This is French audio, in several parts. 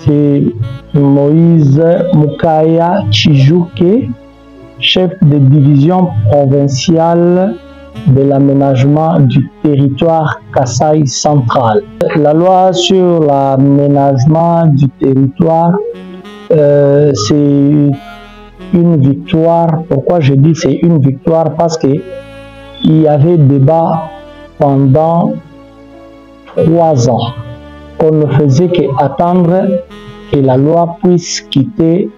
de Moïse Mukaya Chijuke, chef de division provinciale de l'aménagement du territoire Kasaï central. La loi sur l'aménagement du territoire, c'est une victoire. Pourquoi je dis c'est une victoire? Parce qu'il y avait débat pendant 3 ans. On ne faisait qu'attendre que la loi puisse quitter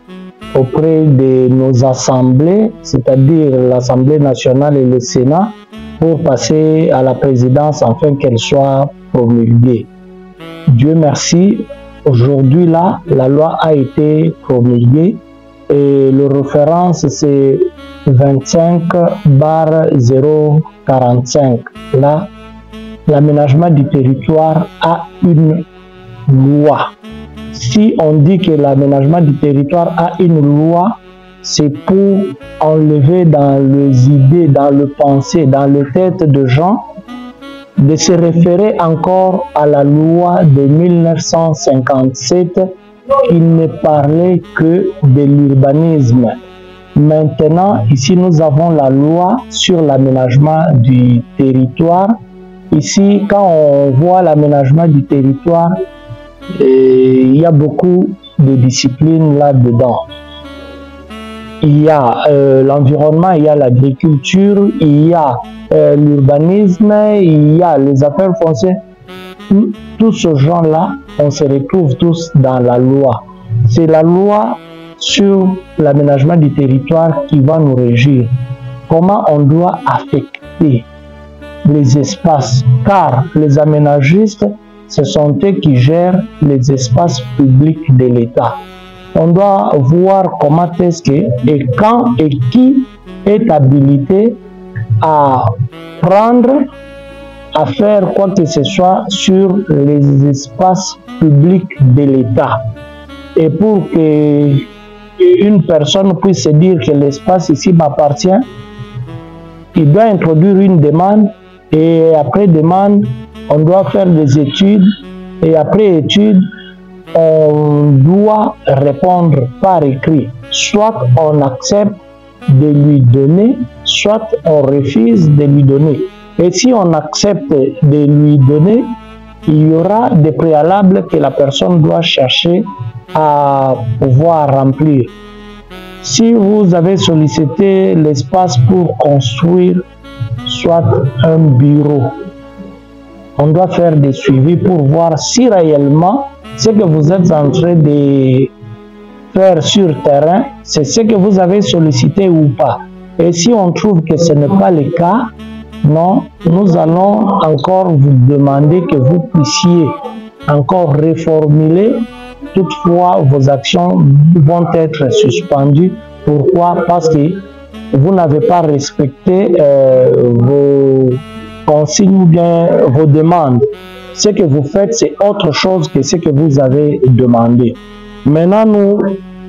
auprès de nos assemblées, c'est-à-dire l'Assemblée nationale et le Sénat, pour passer à la présidence afin qu'elle soit promulguée. Dieu merci, aujourd'hui là, la loi a été promulguée et le référence c'est 25/045. Là, l'aménagement du territoire a une loi. Si on dit que l'aménagement du territoire a une loi, c'est pour enlever dans les idées, dans le pensée, dans les têtes de gens, de se référer encore à la loi de 1957 qui ne parlait que de l'urbanisme. Maintenant, ici, nous avons la loi sur l'aménagement du territoire. Ici, quand on voit l'aménagement du territoire, il y a beaucoup de disciplines là-dedans. Il y a l'environnement, il y a l'agriculture, il y a l'urbanisme, il y a les affaires foncières. Tous ce genre-là, on se retrouve tous dans la loi. C'est la loi sur l'aménagement du territoire qui va nous régir. Comment on doit affecter les espaces, car les aménagistes, ce sont eux qui gèrent les espaces publics de l'État. On doit voir comment est-ce que, et quand et qui est habilité à prendre, à faire quoi que ce soit sur les espaces publics de l'État. Et pour que une personne puisse se dire que l'espace ici m'appartient, il doit introduire une demande et après demande, on doit faire des études et après études, on doit répondre par écrit. Soit on accepte de lui donner, soit on refuse de lui donner. Et si on accepte de lui donner, il y aura des préalables que la personne doit chercher à pouvoir remplir. Si vous avez sollicité l'espace pour construire soit un bureau, on doit faire des suivis pour voir si réellement ce que vous êtes en train de faire sur terrain, c'est ce que vous avez sollicité ou pas. Et si on trouve que ce n'est pas le cas, non, nous allons encore vous demander que vous puissiez encore reformuler. Toutefois, vos actions vont être suspendues. Pourquoi? Parce que vous n'avez pas respecté vos consignes ou bien vos demandes. Ce que vous faites, c'est autre chose que ce que vous avez demandé. Maintenant, nous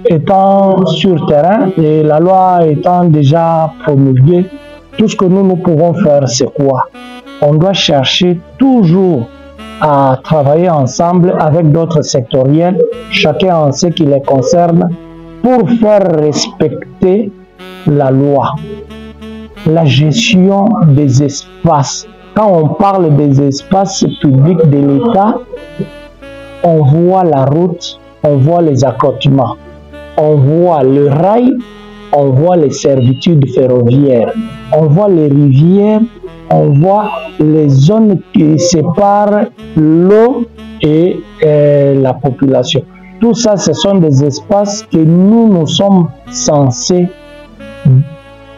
étant sur terrain et la loi étant déjà promulguée, tout ce que nous pouvons faire, c'est quoi? On doit chercher toujours à travailler ensemble avec d'autres sectoriels, chacun en ce qui les concerne, pour faire respecter la loi. La gestion des espaces. Quand on parle des espaces publics de l'État, on voit la route, on voit les accotements, on voit le rail, on voit les servitudes ferroviaires, on voit les rivières, on voit les zones qui séparent l'eau et la population. Tout ça, ce sont des espaces que nous sommes censés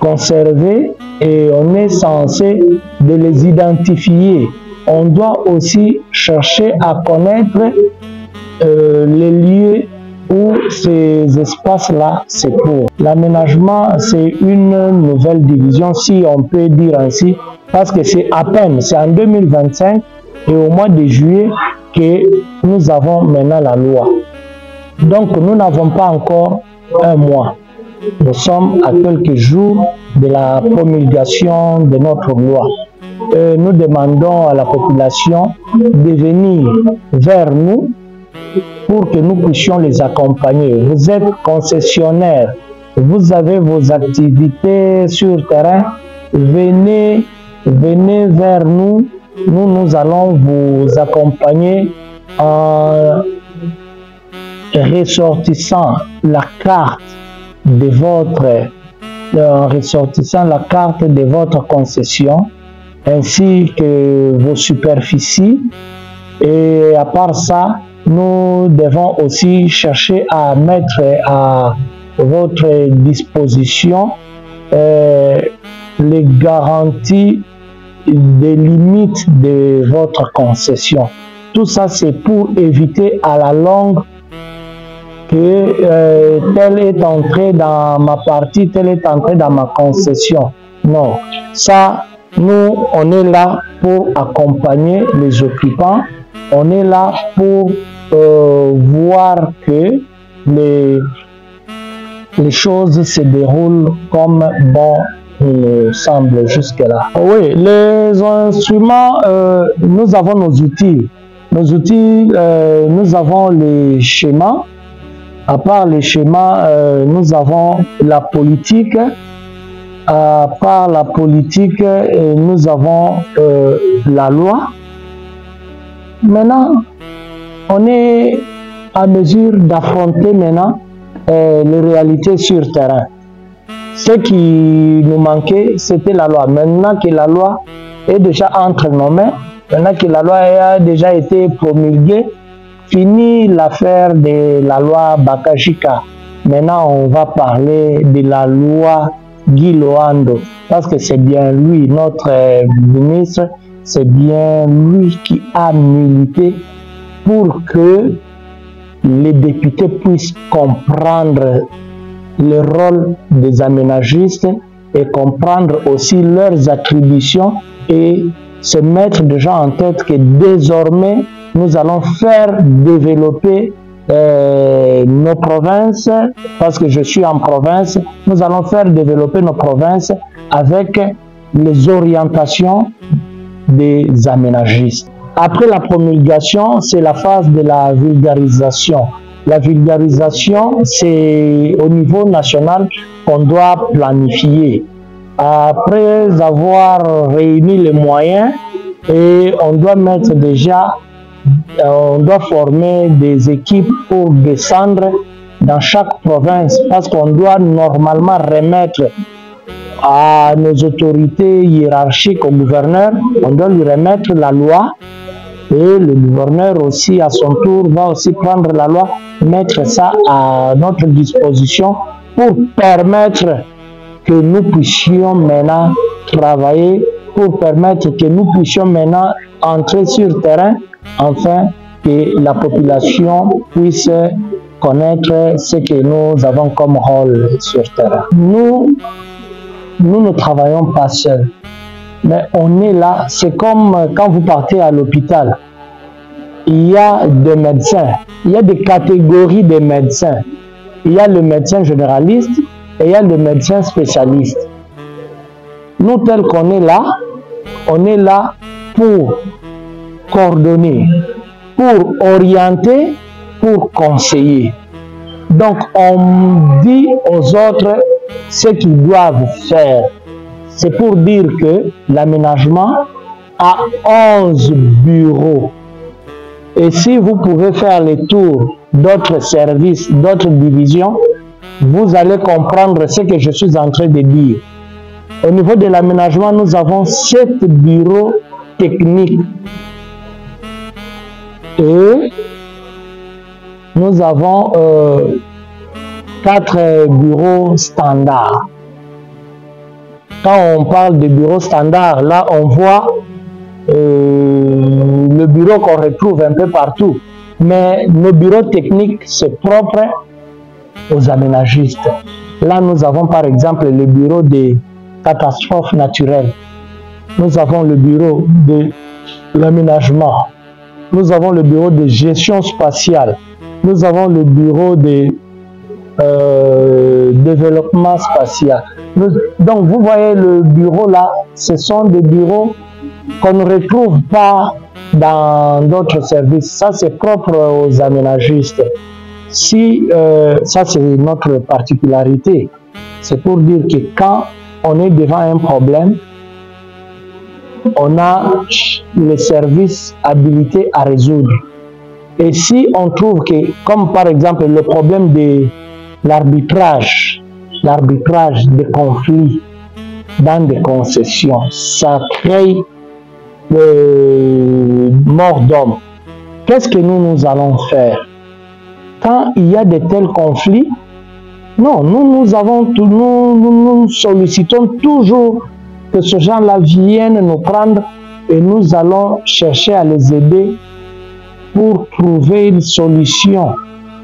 conserver et on est censé de les identifier. On doit aussi chercher à connaître les lieux où ces espaces-là se trouvent. L'aménagement, c'est une nouvelle division, si on peut dire ainsi, parce que c'est à peine, c'est en 2025 et au mois de juillet que nous avons maintenant la loi. Donc nous n'avons pas encore un mois. Nous sommes à quelques jours de la promulgation de notre loi. Nous demandons à la population de venir vers nous pour que nous puissions les accompagner. Vous êtes concessionnaire, vous avez vos activités sur terrain, venez vers nous. Nous allons vous accompagner en ressortissant la carte de votre concession ainsi que vos superficies. Et à part ça, nous devons aussi chercher à mettre à votre disposition les garanties des limites de votre concession. Tout ça, c'est pour éviter à la longue que tel est entré dans ma partie, tel est entré dans ma concession. Non, ça, nous, on est là pour accompagner les occupants. On est là pour voir que les choses se déroulent comme bon nous semble jusque-là. Oui, les instruments, nous avons nos outils. Nous avons les schémas. À part les schémas, nous avons la politique. À part la politique, nous avons la loi. Maintenant, on est à mesure d'affronter maintenant les réalités sur terrain. Ce qui nous manquait, c'était la loi. Maintenant que la loi est déjà entre nos mains, maintenant que la loi a déjà été promulguée, fini l'affaire de la loi Bakashika. Maintenant, on va parler de la loi Guy Loando, parce que c'est bien lui, notre ministre, c'est bien lui qui a milité pour que les députés puissent comprendre le rôle des aménagistes et comprendre aussi leurs attributions et se mettre déjà en tête que désormais nous allons faire développer nos provinces, parce que je suis en province, nous allons faire développer nos provinces avec les orientations des aménagistes. Après la promulgation, c'est la phase de la vulgarisation. La vulgarisation, c'est au niveau national qu'on doit planifier. Après avoir réuni les moyens, et on doit mettre déjà, on doit former des équipes pour descendre dans chaque province, parce qu'on doit normalement remettre à nos autorités hiérarchiques, au gouverneur, on doit lui remettre la loi. Et le gouverneur aussi, à son tour, va aussi prendre la loi, mettre ça à notre disposition pour permettre que nous puissions maintenant travailler, pour permettre que nous puissions maintenant entrer sur le terrain, afin que la population puisse connaître ce que nous avons comme rôle sur le terrain. Nous ne travaillons pas seuls. Mais on est là, c'est comme quand vous partez à l'hôpital. Il y a des médecins, il y a des catégories de médecins. Il y a le médecin généraliste et il y a le médecin spécialiste. Nous, tel qu'on est là pour coordonner, pour orienter, pour conseiller. Donc, on dit aux autres ce qu'ils doivent faire. C'est pour dire que l'aménagement a 11 bureaux. Et si vous pouvez faire le tour d'autres services, d'autres divisions, vous allez comprendre ce que je suis en train de dire. Au niveau de l'aménagement, nous avons 7 bureaux techniques. Et nous avons 4 bureaux standards. Quand on parle de bureaux standards, là on voit le bureau qu'on retrouve un peu partout. Mais nos bureaux techniques, c'est propre aux aménagistes. Là, nous avons par exemple le bureau des catastrophes naturelles. Nous avons le bureau de l'aménagement. Nous avons le bureau de gestion spatiale. Nous avons le bureau de développement spatial. Donc, vous voyez le bureau là, ce sont des bureaux qu'on ne retrouve pas dans d'autres services. Ça, c'est propre aux aménagistes. Si, ça, c'est notre particularité. C'est pour dire que quand on est devant un problème, on a les services habilités à résoudre. Et si on trouve que, comme par exemple le problème de l'arbitrage des conflits dans des concessions, ça crée mort d'homme. Qu'est-ce que nous allons faire? Quand il y a de tels conflits, non, nous sollicitons toujours que ces gens-là viennent nous prendre et nous allons chercher à les aider pour trouver une solution.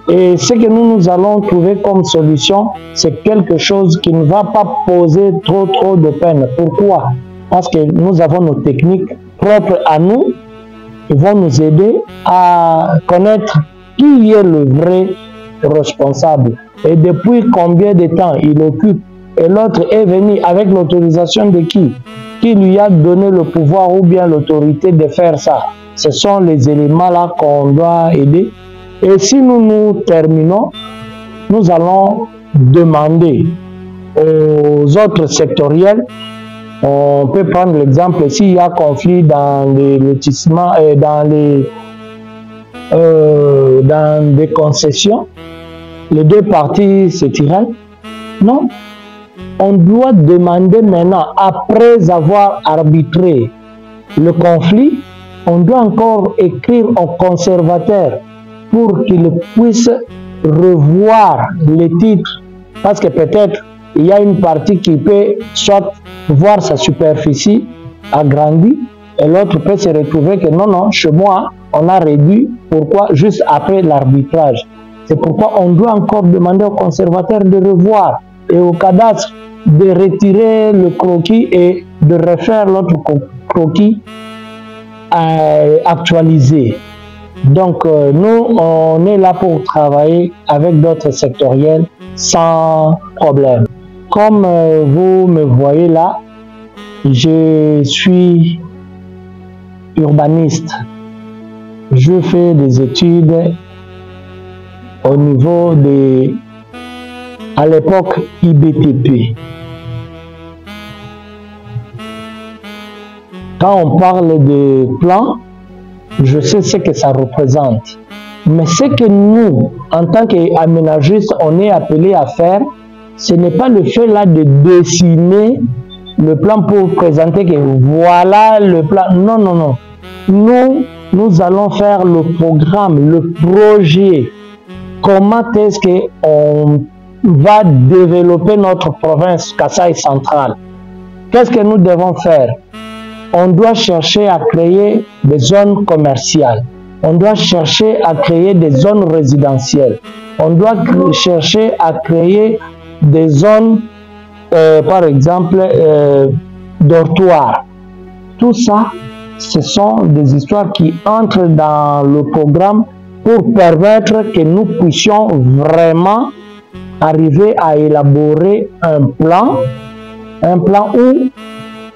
Et ce que nous allons trouver comme solution, c'est quelque chose qui ne va pas poser trop de peine. Pourquoi? Parce que nous avons nos techniques propres à nous qui vont nous aider à connaître qui est le vrai responsable et depuis combien de temps il occupe. Et l'autre est venu avec l'autorisation de qui lui a donné le pouvoir ou bien l'autorité de faire ça. Ce sont les éléments là qu'on doit aider. Et si nous terminons, nous allons demander aux autres sectoriels. On peut prendre l'exemple s'il y a conflit dans les lotissements et dans des concessions, les deux parties se tirent. Non, on doit demander maintenant, après avoir arbitré le conflit, on doit encore écrire au conservateur pour qu'il puisse revoir les titres, parce que peut-être il y a une partie qui peut soit voir sa superficie agrandie et l'autre peut se retrouver que non, chez moi, on a réduit. Pourquoi? Juste après l'arbitrage. C'est pourquoi on doit encore demander au conservateur de revoir et au cadastre de retirer le croquis et de refaire l'autre croquis actualisé. Donc, nous, on est là pour travailler avec d'autres sectoriels sans problème. Comme vous me voyez là, je suis urbaniste. Je fais des études au niveau de, à l'époque, IBTP. Quand on parle de plan, je sais ce que ça représente. Mais ce que nous, en tant qu'aménagistes, on est appelés à faire, ce n'est pas le fait là de dessiner le plan pour présenter que voilà le plan. Non. Nous allons faire le programme, le projet. Comment est-ce qu'on va développer notre province Kasaï centrale? Qu'est-ce que nous devons faire? On doit chercher à créer des zones commerciales. On doit chercher à créer des zones résidentielles. On doit chercher à créer des zones, par exemple, dortoirs. Tout ça, ce sont des histoires qui entrent dans le programme pour permettre que nous puissions vraiment arriver à élaborer un plan où,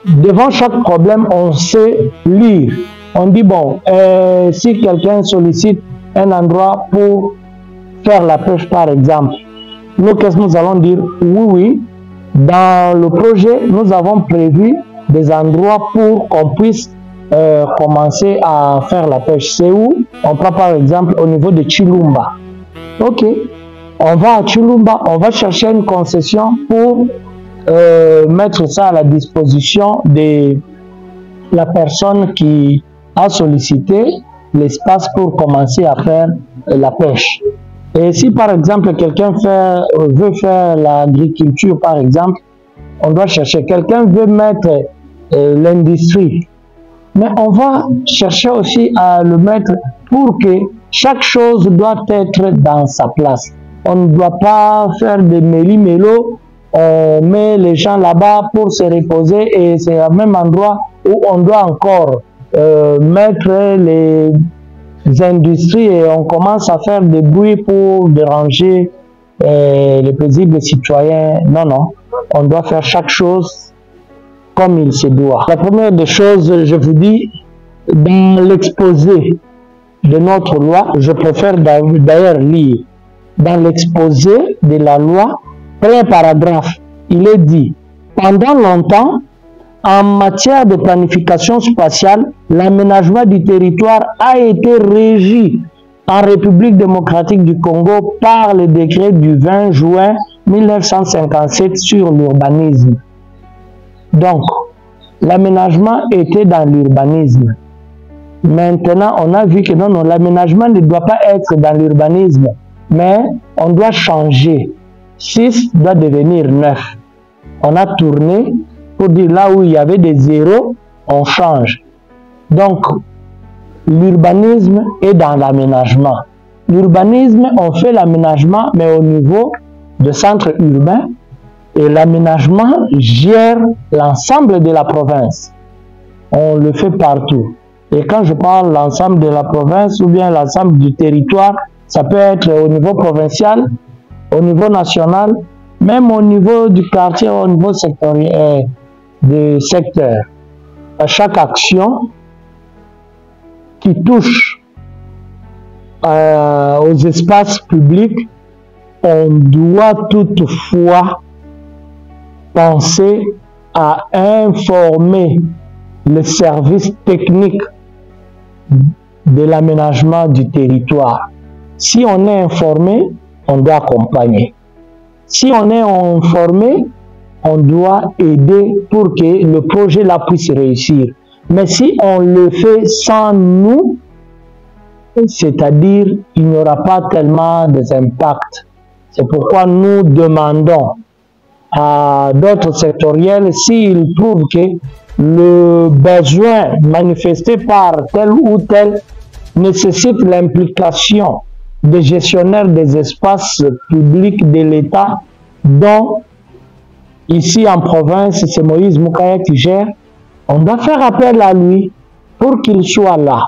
devant chaque problème, on sait lire. On dit, bon, si quelqu'un sollicite un endroit pour faire la pêche, par exemple, nous, qu'est-ce que nous allons dire? Oui, dans le projet, nous avons prévu des endroits pour qu'on puisse commencer à faire la pêche. C'est où? On prend par exemple au niveau de Chilumba. Ok, on va à Chilumba, on va chercher une concession pour mettre ça à la disposition de la personne qui a sollicité l'espace pour commencer à faire la pêche. Et si par exemple quelqu'un veut faire l'agriculture, par exemple, on doit chercher. Quelqu'un veut mettre l'industrie, mais on va chercher aussi à le mettre pour que chaque chose doit être dans sa place. On ne doit pas faire des méli-mélo. On met les gens là-bas pour se reposer et c'est au même endroit où on doit encore mettre les industries et on commence à faire des bruits pour déranger les paisibles citoyens. Non, on doit faire chaque chose comme il se doit. La première des choses, je vous dis, dans l'exposé de notre loi, je préfère d'ailleurs lire, dans l'exposé de la loi, premier paragraphe, il est dit, pendant longtemps, en matière de planification spatiale, l'aménagement du territoire a été régi en République démocratique du Congo par le décret du 20 juin 1957 sur l'urbanisme. Donc, l'aménagement était dans l'urbanisme. Maintenant, on a vu que non, l'aménagement ne doit pas être dans l'urbanisme, mais on doit changer. 6 doit devenir 9. On a tourné pour dire là où il y avait des zéros, on change. Donc, l'urbanisme est dans l'aménagement. L'urbanisme, on fait l'aménagement, mais au niveau de centres urbains, et l'aménagement gère l'ensemble de la province. On le fait partout. Et quand je parle l'ensemble de la province ou bien l'ensemble du territoire, ça peut être au niveau provincial, au niveau national, même au niveau du quartier, au niveau sectoriel, des secteurs. À chaque action qui touche aux espaces publics, on doit toutefois penser à informer les services techniques de l'aménagement du territoire. Si on est informé, on doit accompagner. Si on est informé, on doit aider pour que le projet là puisse réussir. Mais si on le fait sans nous, c'est-à-dire il n'y aura pas tellement d'impact. C'est pourquoi nous demandons à d'autres sectoriels s'ils trouvent que le besoin manifesté par tel ou tel nécessite l'implication des gestionnaires des espaces publics de l'État, dont ici en province, c'est Moïse Moukaya qui gère. On doit faire appel à lui pour qu'il soit là.